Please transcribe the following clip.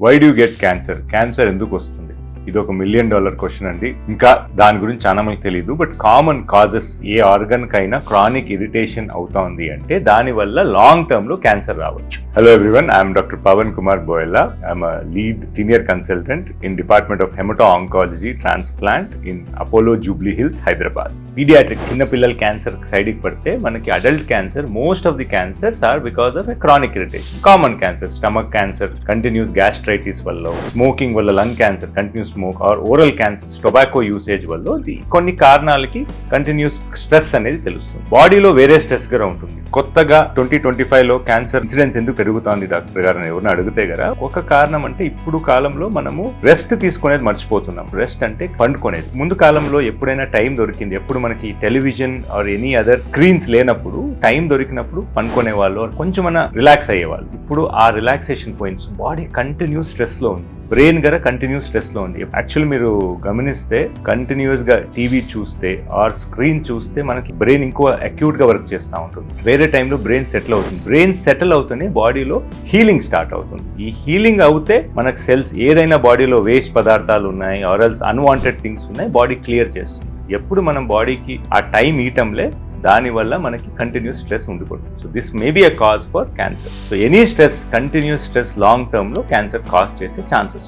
Why do get cancer? Cancer ఎందుకు వస్తుంది? ఇది ఒక $1 మిలియన్ క్వశ్చన్ అండి. ఇంకా దాని గురించి చాలా మందికి తెలియదు. బట్ కామన్ కాజెస్ ఏ ఆర్గన్ కైనా క్రానిక్ ఇరిటేషన్ అవుతా ఉంది అంటే దాని వల్ల లాంగ్ టర్మ్ లో క్యాన్సర్ రావచ్చు. Hello everyone, I'm doctor Pavan Kumar Boyala. I'm lead senior consultant in department of hemato oncology transplant in Apollo Jubilee Hills, Hyderabad. Paediatric చిన్నపిల్లల క్యాన్సర్ సైడ్ కి పడితే మనకి adult cancer, most of the cancers are because of a chronic irritation. Common cancer, stomach cancer continuous gastritis వల్ల, smoking వల్ల lung cancer, continuous smoke or oral cancers, tobacco usage వల్ల, కొన్ని కారణాలకి continuous stress అనేది తెలుస్తుంది. బాడీలో వేరే స్ట్రెస్ గా ఉంటుంది. కొత్తగా 2025 లో క్యాన్సర్ ఇన్సిడెన్స్ ఎందుకు పెరుగుతోంది డాక్టర్ గారు అని ఎవరిని అడిగితే కదా, ఒక కారణం అంటే ఇప్పుడు కాలంలో మనము రెస్ట్ తీసుకునేది మర్చిపోతున్నాం. రెస్ట్ అంటే పండుకునేది. ముందు కాలంలో ఎప్పుడైనా టైం దొరికింది, ఎప్పుడు మనకి television or any other screens లేనప్పుడు టైం దొరికినప్పుడు పండుకునే వాళ్ళు, కొంచెం రిలాక్స్ అయ్యేవాళ్ళు. ఇప్పుడు ఆ రిలాక్సేషన్ పోయింది. బాడీ కంటిన్యూస్ స్ట్రెస్ లో ఉంది. బ్రెయిన్ గర కంటిన్యూస్ స్ట్రెస్ లో ఉంది. యాక్చువల్ మీరు గమనిస్తే కంటిన్యూస్ గా టీవీ చూస్తే ఆర్ స్క్రీన్ చూస్తే మనకి బ్రెయిన్ ఇంకో అక్యూట్ గా వర్క్ చేస్తూ ఉంటుంది. వేరే టైంలో బ్రెయిన్ సెటిల్ అవుతుంది. బ్రెయిన్ సెటిల్ అవుతూనే బాడీలో హీలింగ్ స్టార్ట్ అవుతుంది. ఈ హీలింగ్ అవుతే మనకు సెల్స్ ఏదైనా బాడీలో వేస్ట్ పదార్థాలు ఉన్నాయి ఆర్ ఎల్స్ అన్వాంటెడ్ థింగ్స్ ఉన్నాయి, బాడీ క్లియర్ చేస్తుంది. ఎప్పుడు మనం బాడీకి ఆ టైం ఇవ్వటంలే, దానివల్ల మనకి కంటిన్యూస్ స్ట్రెస్ ఉండకూడదు. So this may be a cause for cancer. So any stress, continuous stress long term లో క్యాన్సర్ కాజ్ చేసే ఛాన్సెస్.